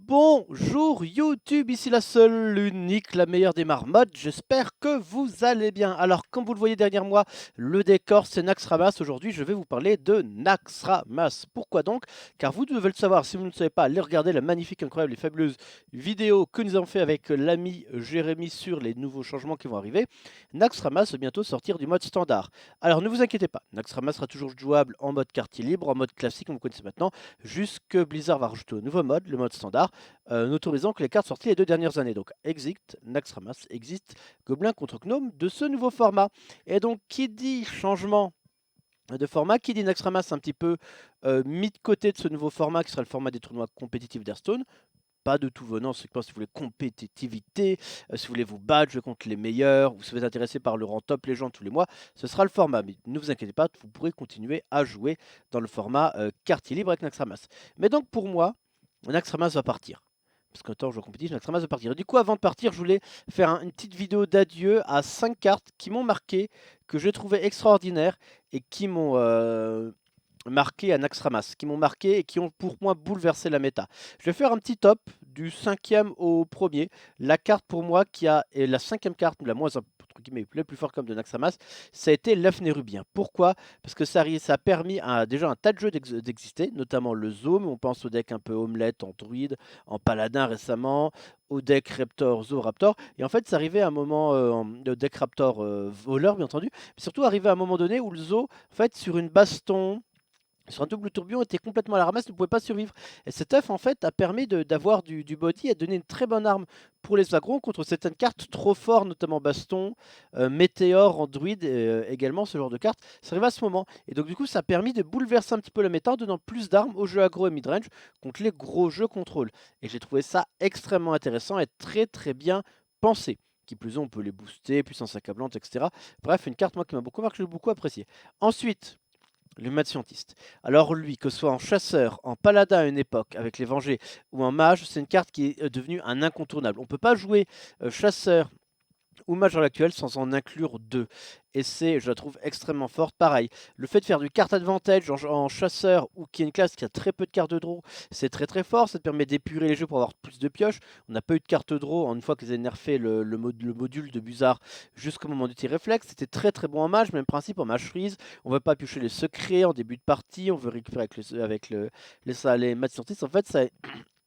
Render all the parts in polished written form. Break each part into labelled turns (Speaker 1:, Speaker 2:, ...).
Speaker 1: Bonjour YouTube, ici la seule, l'unique, la meilleure des marmottes, j'espère que vous allez bien. Alors comme vous le voyez derrière moi, le décor c'est Naxxramas. Aujourd'hui je vais vous parler de Naxxramas. Pourquoi donc? Car vous devez le savoir, si vous ne le savez pas, allez regarder la magnifique, incroyable et fabuleuse vidéo que nous avons fait avec l'ami Jérémy sur les nouveaux changements qui vont arriver. Naxxramas va bientôt sortir du mode standard. Alors ne vous inquiétez pas, Naxxramas sera toujours jouable en mode quartier libre, en mode classique comme vous connaissez maintenant, jusque Blizzard va rajouter un nouveau mode, le mode standard, n'autorisant que les cartes sorties les 2 dernières années. Donc existe, Naxxramas existe, Gobelin contre Gnome de ce nouveau format. Et donc qui dit changement de format, qui dit Naxxramas un petit peu mis de côté de ce nouveau format qui sera le format des tournois compétitifs d'Hearthstone. Pas de tout venant, c'est que si vous voulez compétitivité, si vous voulez vous battre, jouer contre les meilleurs, ou si vous êtes intéressé par le rang top légende tous les mois, ce sera le format. Mais ne vous inquiétez pas, vous pourrez continuer à jouer dans le format quartier libre avec Naxxramas. Mais donc pour moi, Naxxramas va partir. Parce que tant je compétitif, Naxxramas va partir. Et du coup, avant de partir, je voulais faire une petite vidéo d'adieu à 5 cartes qui m'ont marqué, que j'ai trouvé extraordinaires et qui m'ont marqué à Naxxramas, qui m'ont marqué et qui ont pour moi bouleversé la méta. Je vais faire un petit top du 5e au premier. La carte pour moi qui a est la 5e carte, la moins entre guillemets, la plus forte comme de Naxxramas, ça a été l'Afnérubien. Pourquoi? Parce que ça a permis à déjà un tas de jeux d'exister, notamment le Zome. On pense au deck un peu omelette en druide, en paladin récemment, au deck Raptor, Zo Raptor. Et en fait, ça arrivait à un moment, le deck Raptor voleur bien entendu, mais surtout arrivé à un moment donné où le Zo, en fait, sur une baston, sur un double tourbillon, était complètement à la ramasse, ne pouvait pas survivre. Et cet œuf en fait a permis d'avoir du body et de donner une très bonne arme pour les agros contre certaines cartes trop fortes, notamment Baston, Météore en druide, également ce genre de cartes. Ça arrive à ce moment. Et donc du coup ça a permis de bouleverser un petit peu la méta en donnant plus d'armes aux jeux agro et midrange contre les gros jeux contrôle. Et j'ai trouvé ça extrêmement intéressant et très bien pensé. Qui plus est, on peut les booster, puissance accablante, etc. Bref, une carte moi qui m'a beaucoup marqué, j'ai beaucoup apprécié. Ensuite, le mad scientiste. Alors lui, que ce soit en chasseur, en paladin à une époque, avec les vengés, ou en mage, c'est une carte qui est devenue un incontournable. On ne peut pas jouer chasseur ou mage à l'actuel sans en inclure deux. Et c'est, je la trouve extrêmement forte. Pareil, le fait de faire du carte advantage en chasseur ou qui est une classe qui a très peu de cartes de draw, c'est très fort. Ça te permet d'épurer les jeux pour avoir plus de pioches. On n'a pas eu de carte draw une fois qu'ils avaient nerfé le module de Buzard jusqu'au moment du tir réflexe. C'était très bon en mage, même principe en mage freeze. On ne veut pas piocher les secrets en début de partie, on veut récupérer avec les mad scientists. En fait, ça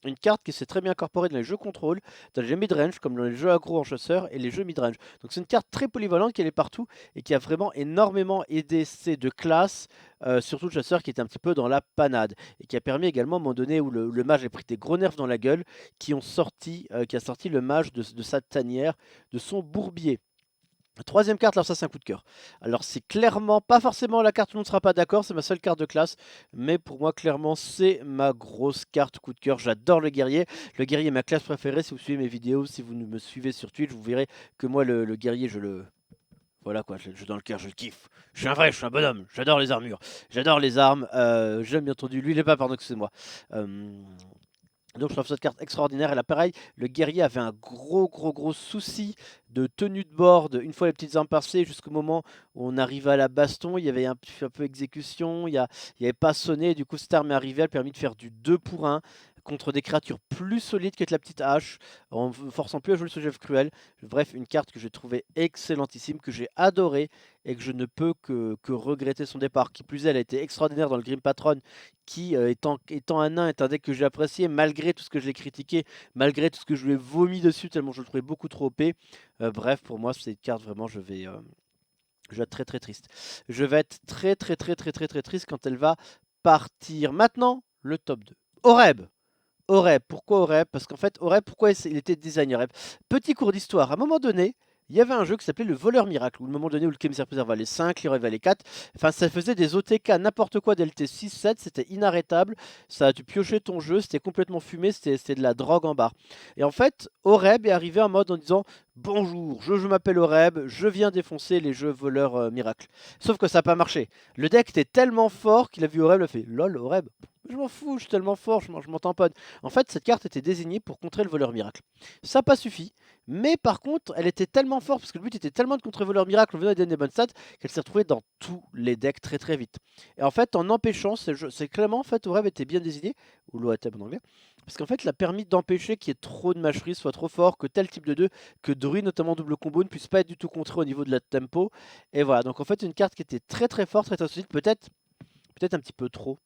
Speaker 1: une carte qui s'est très bien incorporée dans les jeux contrôle, dans les jeux midrange, comme dans les jeux aggro en chasseur et les jeux midrange. Donc c'est une carte très polyvalente qui est partout et qui a vraiment énormément aidé ces deux classes, surtout le chasseur qui était un petit peu dans la panade. Et qui a permis également à un moment donné où le mage a pris des gros nerfs dans la gueule, qui a sorti le mage de sa tanière, de son bourbier. Troisième carte, alors ça c'est un coup de cœur. Alors c'est clairement, pas forcément la carte où on ne sera pas d'accord, c'est ma seule carte de classe, mais pour moi clairement c'est ma grosse carte coup de cœur. J'adore le guerrier. Le guerrier est ma classe préférée. Si vous suivez mes vidéos, si vous me suivez sur Twitch, vous verrez que moi le guerrier je le... Voilà quoi, je dans le cœur, je le kiffe. Je suis un vrai, je suis un bonhomme, j'adore les armures, j'adore les armes, j'aime bien entendu, lui il est pas, pardon, excusez-moi. Donc je trouve cette carte extraordinaire. Et là pareil, le guerrier avait un gros souci de tenue de board une fois les petites armes passées jusqu'au moment où on arrivait à la baston. Il y avait un peu exécution, il n'y avait pas sonné. Du coup cette arme est arrivée, elle a permis de faire du 2 pour 1 contre des créatures plus solides que la petite hache, en forçant plus à jouer le Sogef Cruel. Bref, une carte que j'ai trouvée excellentissime, que j'ai adorée et que je ne peux que regretter son départ. Qui plus est, elle a été extraordinaire dans le Grim Patron, qui étant un nain est un deck que j'ai apprécié malgré tout ce que je l'ai critiqué, malgré tout ce que je lui ai vomi dessus tellement je le trouvais beaucoup trop OP. Bref, pour moi c'est une carte vraiment je vais être très triste. Je vais être très triste quand elle va partir. Maintenant, le top 2. Oreb. Oreb, pourquoi Oreb? Parce qu'en fait, Oreb, pourquoi il était design Oreb? Petit cours d'histoire, à un moment donné, il y avait un jeu qui s'appelait le Voleur Miracle, où le moment donné où le Commissaire Priseur valait 5, l'Hero valait 4, enfin ça faisait des OTK, n'importe quoi d'LT 6, 7, c'était inarrêtable, ça a dû piocher ton jeu, c'était complètement fumé, c'était de la drogue en barre. Et en fait, Oreb est arrivé en mode en disant bonjour, je m'appelle Oreb, je viens défoncer les jeux Voleur Miracle. Sauf que ça n'a pas marché. Le deck était tellement fort qu'il a vu Oreb, il a fait lol, Oreb, je m'en fous, je suis tellement fort, je m'en tamponne. En fait, cette carte était désignée pour contrer le voleur miracle. Ça n'a pas suffi, mais par contre, elle était tellement forte, parce que le but était tellement de contrer le voleur miracle, on venait de donner des bonnes stats, qu'elle s'est retrouvée dans tous les decks très vite. Et en fait, en empêchant, c'est clairement, en fait, Oreb était bien désigné, ou l'OATM en anglais, Parce qu'en fait, il a permis d'empêcher qu'il y ait trop de mâcheries, soit trop fort, que tel type de 2, que Druid, notamment double combo, ne puisse pas être du tout contré au niveau de la tempo. Et voilà, donc en fait, une carte qui était très très forte, très solide, peut-être un petit peu trop.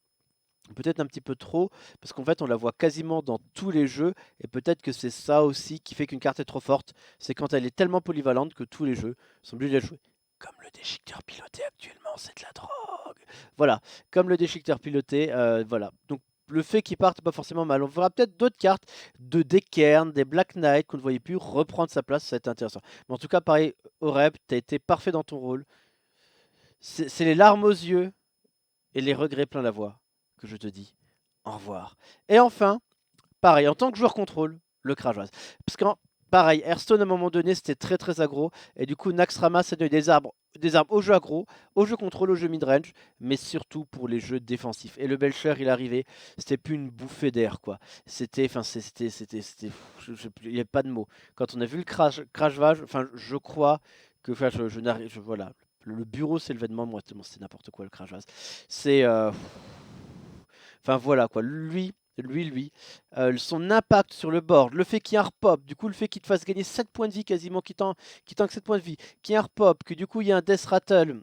Speaker 1: Peut-être un petit peu trop, parce qu'en fait on la voit quasiment dans tous les jeux, et peut-être que c'est ça aussi qui fait qu'une carte est trop forte, c'est quand elle est tellement polyvalente que tous les jeux sont obligés de la jouer. Comme le déchiqueteur piloté actuellement, c'est de la drogue. Voilà, comme le déchiqueteur piloté, voilà. Donc le fait qu'il parte pas forcément mal. On verra peut-être d'autres cartes, des Cairns, des Black Knight qu'on ne voyait plus reprendre sa place, ça va être intéressant. Mais en tout cas, pareil, Oreb, t'as été parfait dans ton rôle. C'est les larmes aux yeux et les regrets plein la voix que je te dis au revoir. Et enfin, pareil, en tant que joueur contrôle, le Krajoaz. Parce que, pareil, Hearthstone à un moment donné, c'était très très aggro. Et du coup, Naxxramas, ça donné des arbres au jeu aggro, au jeu contrôle, au jeu midrange, mais surtout pour les jeux défensifs. Et le Belcher, il arrivait, c'était plus une bouffée d'air, quoi. C'était, enfin, il n'y a pas de mots. Quand on a vu le Krajoaz, enfin, je crois que, enfin, je n'arrive, voilà. Le bureau s'est levé de moi, c'est n'importe quoi le Krajoaz. C'est. Enfin voilà quoi, lui, son impact sur le board, le fait qu'il y ait un repop, du coup le fait qu'il te fasse gagner 7 points de vie quasiment, qu'il tank 7 points de vie, qu'il y ait un repop, que du coup il y a un death rattle,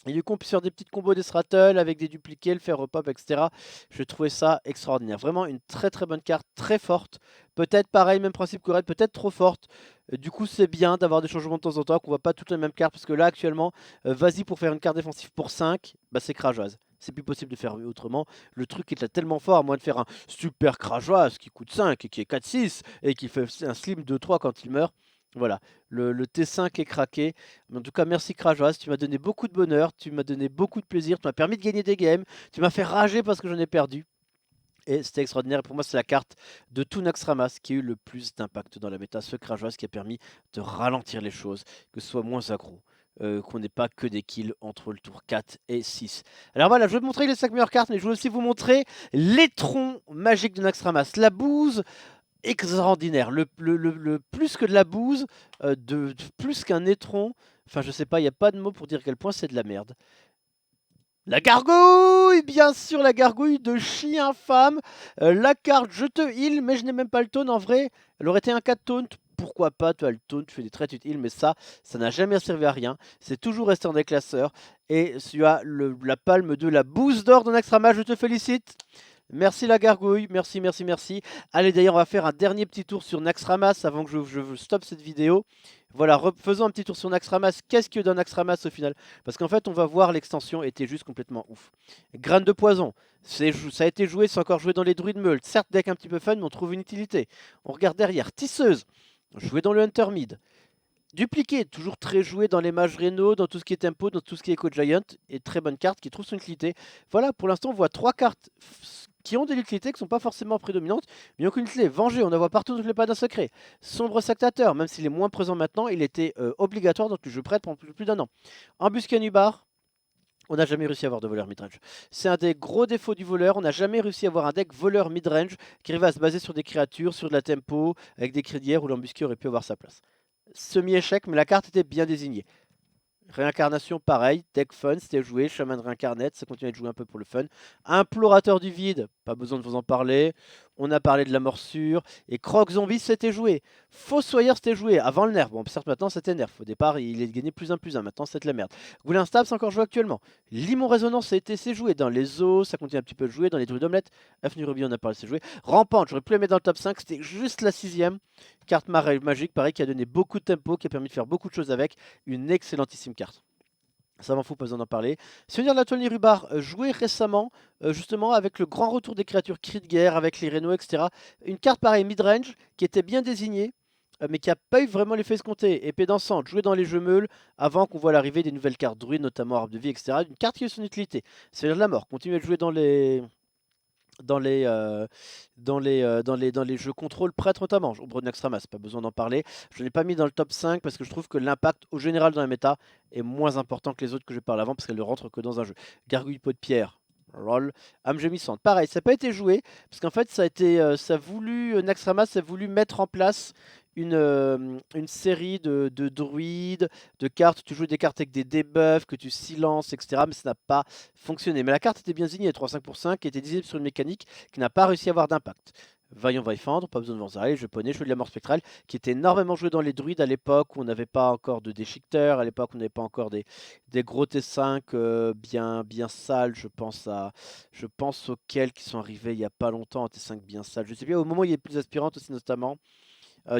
Speaker 1: et du coup on peut faire des petites combos death rattle avec des dupliqués, le faire repop, etc. Je trouvais ça extraordinaire, vraiment une très très bonne carte, très forte, peut-être pareil, même principe que Red, peut-être trop forte. Du coup c'est bien d'avoir des changements de temps en temps, qu'on voit pas toutes les mêmes cartes, parce que là actuellement, vas-y pour faire une carte défensive pour 5, bah c'est Krajoaz. C'est plus possible de faire autrement. Le truc est là tellement fort, à moins de faire un super Krajoaz qui coûte 5 et qui est 4-6 et qui fait un slim 2-3 quand il meurt. Voilà, le T5 est craqué. Mais en tout cas, merci Krajoaz, tu m'as donné beaucoup de bonheur, tu m'as donné beaucoup de plaisir, tu m'as permis de gagner des games, tu m'as fait rager parce que j'en ai perdu. Et c'était extraordinaire. Et pour moi, c'est la carte de tout Naxxramas qui a eu le plus d'impact dans la méta. Ce Krajoaz qui a permis de ralentir les choses, que ce soit moins aggro. Qu'on n'ait pas que des kills entre le tour 4 et 6. Alors voilà, je vais vous montrer les 5 meilleures cartes, mais je vais aussi vous montrer l'étron magique de Naxxramas. La bouse extraordinaire. Le plus que de la bouse, plus qu'un étron. Enfin, je sais pas, il n'y a pas de mot pour dire à quel point c'est de la merde. La gargouille, bien sûr, la gargouille de chien infâme. La carte, je te heal, mais je n'ai même pas le taunt en vrai. Elle aurait été un 4 taunt. Pourquoi pas, tu as le taunt, tu fais des traits, tu te heal, mais ça n'a jamais servi à rien. C'est toujours resté en déclasseur. Et tu as la palme de la bouse d'or de Naxxramas, je te félicite. Merci la gargouille, merci, merci, merci. Allez, d'ailleurs, on va faire un dernier petit tour sur Naxxramas avant que je stoppe cette vidéo. Voilà, faisons un petit tour sur Naxxramas. Qu'est-ce que donne Naxxramas au final? Parce qu'en fait, on va voir l'extension était juste complètement ouf. Graine de poison, ça a été joué, c'est encore joué dans les druides meult. Certes, deck un petit peu fun, mais on trouve une utilité. On regarde derrière. Tisseuse, joué dans le Hunter Mid. Dupliqué, toujours très joué dans les mages rénaux, dans tout ce qui est tempo, dans tout ce qui est Echo Giant, et très bonne carte qui trouve son utilité. Voilà, pour l'instant, on voit 3 cartes qui ont des utilités, qui ne sont pas forcément prédominantes, mais aucune utilité. Venger, on en voit partout dans les pas d'un secret. Sombre Sectateur, même s'il est moins présent maintenant, il était obligatoire dans le jeu prêt pendant plus d'un an. Embusque Canubar, on n'a jamais réussi à avoir de voleur midrange. C'est un des gros défauts du voleur. On n'a jamais réussi à avoir un deck voleur midrange qui arrive à se baser sur des créatures, sur de la tempo, avec des crédières où l'embusqué aurait pu avoir sa place. Semi-échec, mais la carte était bien désignée. Réincarnation, pareil, deck fun, c'était joué, chaman réincarnate, ça continue à être joué un peu pour le fun. Implorateur du vide, pas besoin de vous en parler. On a parlé de la morsure. Et Croc Zombie, c'était joué. Fossoyeur, c'était joué avant le nerf. Bon, certes, maintenant c'était nerf. Au départ, il est gagné +1/+1. Maintenant, c'est de la merde. Goulin Stab, c'est encore joué actuellement. Limon Résonance, c'est joué dans les os. Ça continue un petit peu de jouer. Dans les druides omelettes. Avenue Ruby, on a parlé, c'est joué. Rampante, j'aurais pu la mettre dans le top 5. C'était juste la 6ème. Carte magique, pareil, qui a donné beaucoup de tempo, qui a permis de faire beaucoup de choses avec. Une excellentissime carte. Ça m'en fout, pas besoin d'en parler. Seigneur de la Toile Rubar, joué récemment, justement avec le grand retour des créatures cris de guerre, avec les rénaux, etc. Une carte pareille mid-range, qui était bien désignée, mais qui n'a pas eu vraiment l'effet escompté. Épée dansante, jouée dans les jeux meules, avant qu'on voit l'arrivée des nouvelles cartes druides, notamment Arbre de vie, etc. Une carte qui a eu son utilité. Seigneur de la Mort, continue à jouer dans les jeux contrôle prêtre notamment. Ombre de Naxxramas, pas besoin d'en parler. Je ne l'ai pas mis dans le top 5 parce que je trouve que l'impact au général dans la méta est moins important que les autres que je parle avant parce qu'elle ne rentre que dans un jeu. Gargouille pot de pierre, roll. Âme gémissante, pareil, ça n'a pas été joué parce qu'en fait ça a été, Naxxramas a voulu mettre en place une série de druides, de cartes. Tu joues des cartes avec des debuffs, que tu silences, etc. Mais ça n'a pas fonctionné. Mais la carte était bien signée, 3-5 pour 5, qui était disponible sur une mécanique qui n'a pas réussi à avoir d'impact. Vaillant Vaifandre, pas besoin de Vanzarel, je poney, Cheveu de la mort spectrale, qui était énormément joué dans les druides à l'époque où on n'avait pas encore de déchiqueteurs, à l'époque où on n'avait pas encore des gros T5 bien sales, je pense auxquels qui sont arrivés il y a pas longtemps, en T5 bien sales. Je sais bien, au moment où il y a plus aspirantes aussi notamment.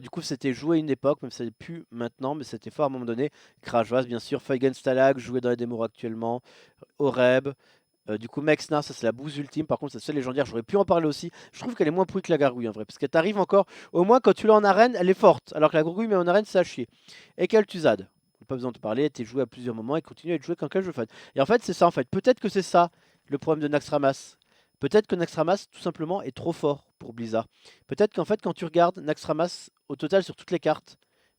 Speaker 1: Du coup, c'était joué à une époque, même si ça n'est plus maintenant, mais c'était fort à un moment donné. Krajvas, bien sûr, Feigenstalag, joué dans les démos actuellement, Oreb. Du coup, Mexna, ça c'est la bouse ultime. Par contre, c'est celle légendaire, j'aurais pu en parler aussi. Je trouve qu'elle est moins pourrie que la gargouille en vrai. Parce qu'elle t'arrive encore, au moins quand tu l'as en arène, elle est forte. Alors que la gargouille, mais en arène, c'est à chier. Et Kel'Thuzad, pas besoin de te parler, elle était jouée à plusieurs moments et continue à être jouée quand quel jeu fan. Et en fait, c'est ça en fait. Peut-être que c'est ça le problème de Naxxramas. Peut-être que Naxxramas, tout simplement, est trop fort pour Blizzard. Peut-être qu'en fait, quand tu regardes Naxxramas, au total, sur toutes les cartes,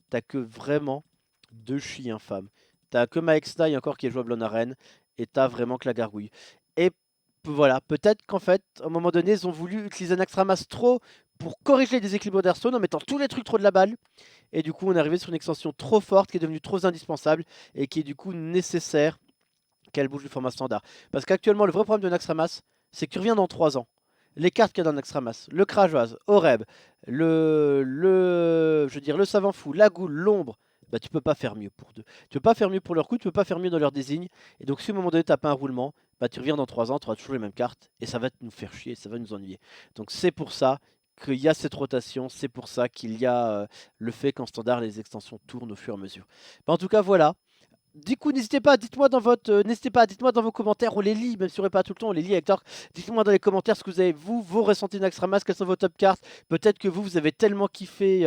Speaker 1: t'as que vraiment deux chiens infâmes. T'as que Maexna et encore qui est jouable en arène. Et t'as vraiment que la gargouille. Et voilà, peut-être qu'en fait, à un moment donné, ils ont voulu utiliser un Naxxramas trop pour corriger les déséquilibres d'Hearthstone en mettant tous les trucs trop de la balle. Et du coup, on est arrivé sur une extension trop forte qui est devenue trop indispensable et qui est du coup nécessaire qu'elle bouge du format standard. Parce qu'actuellement, le vrai problème de Naxxramas, c'est que tu reviens dans 3 ans. Les cartes qu'il y a dans Naxxramas, le Krajvaz, Oreb, je veux dire, le Savant Fou, la Goule, l'Ombre, bah tu peux pas faire mieux pour deux. Tu peux pas faire mieux pour leur coup, tu peux pas faire mieux dans leur désigne. Et donc si à un moment donné tu n'as pas un roulement, bah tu reviens dans 3 ans, tu auras toujours les mêmes cartes et ça va nous faire chier, ça va nous ennuyer. Donc c'est pour ça qu'il y a cette rotation, c'est pour ça qu'il y a le fait qu'en standard les extensions tournent au fur et à mesure. Bah, en tout cas voilà. Du coup, n'hésitez pas, dites-moi dans vos commentaires, on les lit, même si on n'est pas tout le temps, on les lit avec Torque. Dites-moi dans les commentaires ce que vous avez, vos ressentis Naxxramas, quelles sont vos top cartes. Peut-être que vous avez tellement kiffé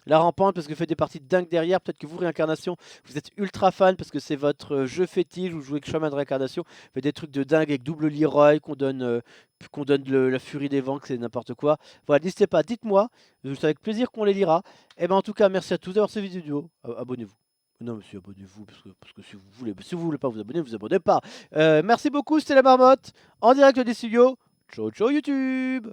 Speaker 1: la rampante parce que vous faites des parties de dingue derrière. Peut-être que vous, Réincarnation, vous êtes ultra fan parce que c'est votre jeu fétiche, vous jouez avec Shaman de Réincarnation, vous faites des trucs de dingue avec double Leroy, qu'on donne la furie des vents, que c'est n'importe quoi. Voilà, n'hésitez pas, dites-moi, c'est avec plaisir qu'on les lira. Et ben en tout cas, merci à tous d'avoir cette vidéo, abonnez-vous. Non, monsieur, abonnez-vous, parce que si vous voulez pas vous abonnez pas. Merci beaucoup, c'était la marmotte, en direct des studios. Ciao, ciao YouTube.